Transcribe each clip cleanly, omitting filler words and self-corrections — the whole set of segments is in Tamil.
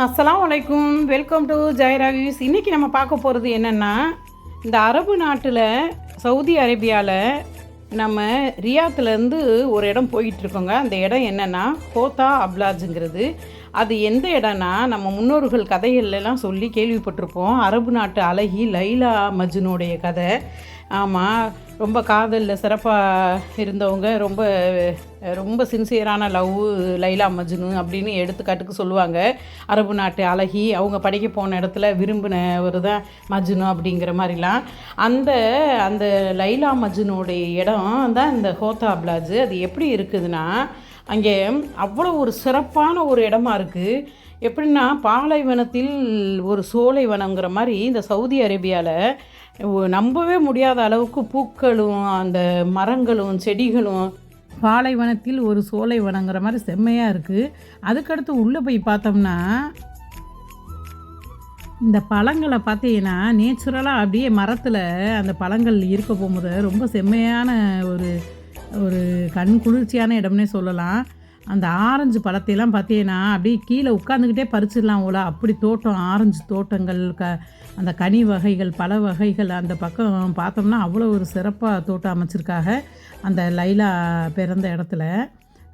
அஸ்ஸலாமு அலைக்கும். Welcome to Zaira views. இன்றைக்கி நம்ம பார்க்க போகிறது என்னென்னா, இந்த அரபு நாட்டில் சவுதி அரேபியாவில் நம்ம ரியாத்துலேருந்து ஒரு இடம் போயிட்டுருக்கோங்க. அந்த இடம் என்னென்னா ஹோத்தா அப்லாஜுங்கிறது. அது எந்த இடம்னா, நம்ம முன்னோர்கள் கதைகள்லாம் சொல்லி கேள்விப்பட்டிருப்போம். அரபு நாட்டு அழகி லைலா மஜ்னுடைய கதை. ஆமாம், ரொம்ப காதலில் சிறப்பாக இருந்தவங்க, ரொம்ப ரொம்ப சின்சியரான லவ் லைலா மஜ்னு அப்படின்னு எடுத்துக்காட்டுக்கு சொல்லுவாங்க. அரபு நாட்டு அழகி அவங்க படிக்க போன இடத்துல விரும்பினவர் தான் மஜ்னு அப்படிங்கிற மாதிரிலாம். அந்த அந்த லைலா மஜ்னுடைய இடம் தான் இந்த ஹோத்தா அப்லாஜ். அது எப்படி இருக்குதுன்னா, அங்கே அவ்வளோ ஒரு சிறப்பான ஒரு இடமா இருக்குது. எப்படின்னா, பாலைவனத்தில் ஒரு சோலைவனங்கிற மாதிரி இந்த சவுதி அரேபியாவில் நம்பவே முடியாத அளவுக்கு பூக்களும் அந்த மரங்களும் செடிகளும் பாலைவனத்தில் ஒரு சோலைவனங்கிற மாதிரி செம்மையாக இருக்குது. அதுக்கடுத்து உள்ளே போய் பார்த்தோம்னா, இந்த பழங்களை பார்த்தீங்கன்னா நேச்சுரலாக அப்படியே மரத்தில் அந்த பழங்கள் இருக்க போகும்போது ரொம்ப செம்மையான ஒரு ஒரு கண் குளிர்ச்சியான இடம்னே சொல்லலாம். அந்த ஆரஞ்சு பழத்தையெல்லாம் பார்த்தீங்கன்னா அப்படியே கீழே உட்காந்துக்கிட்டே பறிச்சிடலாம் போல, அப்படி தோட்டம், ஆரஞ்சு தோட்டங்கள், அந்த கனி வகைகள், பழ வகைகள் அந்த பக்கம் பார்த்தோம்னா அவ்வளோ ஒரு சிறப்பாக தோட்டம் அமைச்சிருக்காங்க. அந்த லைலா பிறந்த இடத்துல,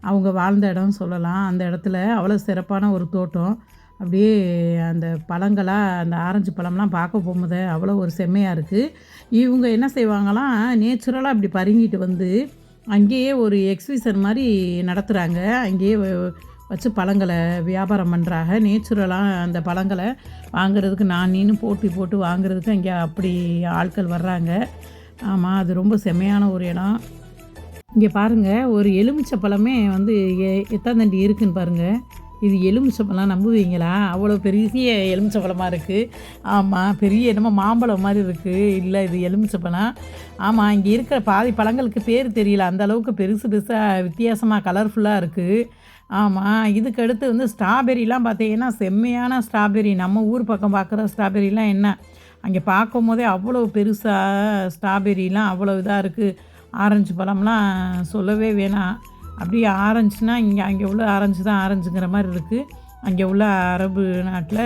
அவங்க வாழ்ந்த இடம்னு சொல்லலாம். அந்த இடத்துல அவ்வளோ சிறப்பான ஒரு தோட்டம். அப்படியே அந்த பழங்களாக, அந்த ஆரஞ்சு பழம்லாம் பார்க்க போகும்போது அவ்வளோ ஒரு செம்மையாக இருக்குது. இவங்க என்ன செய்வாங்களாம், நேச்சுரலாக இப்படி பருங்கிட்டு வந்து அங்கேயே ஒரு எக்ஸிபிஷன் மாதிரி நடத்துகிறாங்க. அங்கேயே வச்சு பழங்களை வியாபாரம் பண்ணுறாங்க. நேச்சுரலாக அந்த பழங்களை வாங்குறதுக்கு நீனு போட்டி போட்டு வாங்குறதுக்கு அங்கே அப்படி ஆட்கள் வர்றாங்க. ஆமாம், அது ரொம்ப செம்மையான ஒரு இடம். இங்கே பாருங்கள், ஒரு எலுமிச்சை பழமே வந்து எத்தாந்தண்டி இருக்குதுன்னு பாருங்கள். இது எலுமிச்சை பழம் நம்புவீங்களா? அவ்வளோ பெரிய எலுமிச்சை பழமாக இருக்குது. ஆமாம், பெரிய என்னமோ மாம்பழம் மாதிரி இருக்குது. இல்லை, இது எலுமிச்சை பழம். ஆமாம், இங்கே இருக்கிற பாதி பழங்களுக்கு பேர் தெரியல, அந்த அளவுக்கு பெருசு பெருசாக வித்தியாசமாக கலர்ஃபுல்லாக இருக்குது. ஆமாம், இதுக்கு அடுத்து வந்து ஸ்ட்ராபெரிலாம் பார்த்தீங்கன்னா செம்மையான ஸ்ட்ராபெரி. நம்ம ஊர் பக்கம் பார்க்குற ஸ்ட்ராபெரிலாம் என்ன, அங்கே பார்க்கும் போதே அவ்வளோ பெருசாக ஸ்ட்ராபெரிலாம் அவ்வளோ இதாக இருக்குது. ஆரஞ்சு பழம்லாம் சொல்லவே வேணாம். அப்படியே ஆரஞ்சுனா அங்கே உள்ள ஆரஞ்சு தான் ஆரஞ்சுங்கிற மாதிரி இருக்குது. அங்கே உள்ள அரபு நாட்டில்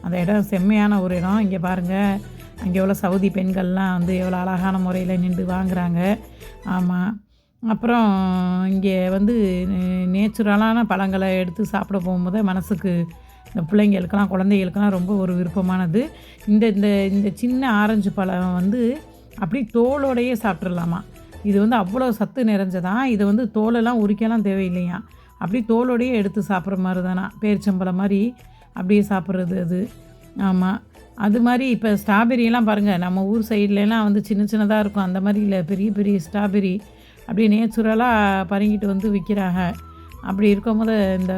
அந்த இடம் செம்மையான ஒரு இடம். இங்கே பாருங்கள், அங்கே உள்ள சவுதி பெண்கள்லாம் வந்து எவ்வளோ அழகான முறையில் நின்று வாங்குகிறாங்க. ஆமாம், அப்புறம் இங்கே வந்து நேச்சுரலான பழங்களை எடுத்து சாப்பிட போகும்போது மனசுக்கு, இந்த பிள்ளைங்களுக்கெல்லாம் குழந்தைகளுக்கெல்லாம் ரொம்ப ஒரு விருப்பமானது. இந்த இந்த இந்த சின்ன ஆரஞ்சு பழம் வந்து அப்படி தோலோடையே சாப்பிட்றலாமா. இது வந்து அவ்வளோ சத்து நிறைஞ்சதான். இதை வந்து தோலெல்லாம் உரிக்கலாம் தேவையில்லையா, அப்படி தோலோடையே எடுத்து சாப்பிட்ற மாதிரி தானா, பேரிச்சம்பழம் மாதிரி அப்படியே சாப்பிட்றது அது. ஆமாம், அது மாதிரி இப்போ ஸ்ட்ராபெரியெல்லாம் பாருங்கள், நம்ம ஊர் சைட்லலாம் வந்து சின்ன சின்னதாக இருக்கும், அந்த மாதிரி இல்லை, பெரிய பெரிய ஸ்ட்ராபெரி அப்படியே நேச்சுரலாக பறிங்கிட்டு வந்து விற்கிறாங்க. அப்படி இருக்கும்போது இந்த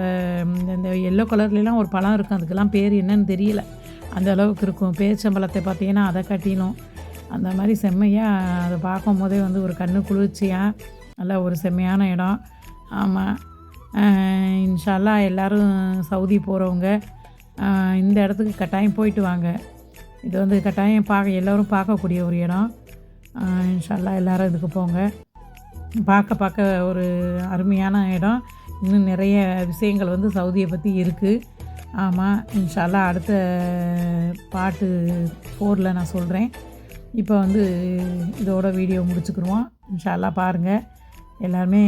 இந்த எல்லோ கலர்லாம் ஒரு பழம் இருக்கும், அதுக்கெல்லாம் பேர் என்னன்னு தெரியல, அந்த அளவுக்கு இருக்கும். பேரிச்சம்பழத்தை பார்த்தீங்கன்னா அதை காட்டிலும் அந்த மாதிரி செம்மையாக அதை பார்க்கும் போதே வந்து ஒரு கண்ணு குளிர்ச்சியாக நல்லா ஒரு செம்மையான இடம். ஆமாம், இன்ஷா அல்லாஹ் எல்லோரும் சவுதி போகிறவங்க இந்த இடத்துக்கு கட்டாயம் போயிட்டு வாங்க. இது வந்து கட்டாயம் எல்லோரும் பார்க்கக்கூடிய ஒரு இடம். இன்ஷா அல்லாஹ் எல்லோரும் இதுக்கு போங்க. பார்க்க ஒரு அருமையான இடம். இன்னும் நிறைய விஷயங்கள் வந்து சவுதியை பற்றி இருக்குது. ஆமாம், இன்ஷா அல்லாஹ் அடுத்த பாட்டு 4ல் நான் சொல்கிறேன். இப்போ வந்து இதோட வீடியோ முடிச்சுக்கிடுவோம். இன்ஷா அல்லாஹ் பாருங்கள், எல்லாருமே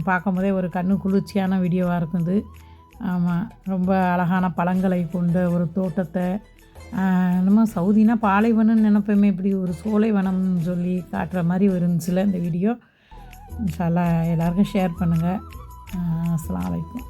பார்க்கும் போதே ஒரு கண்ணு குளிர்ச்சியான வீடியோவாக இருக்குது. ஆமாம், ரொம்ப அழகான பழங்களை கொண்ட ஒரு தோட்டத்தை, நம்ம சவுதினா பாலைவனம்னு நினைப்போமே, இப்படி ஒரு சோலைவனம்னு சொல்லி காட்டுற மாதிரி இருந்துச்சுல இந்த வீடியோ. இன்ஷா அல்லாஹ் எல்லாருக்கும் ஷேர் பண்ணுங்கள். அஸ்ஸலாமு அலைக்கும்.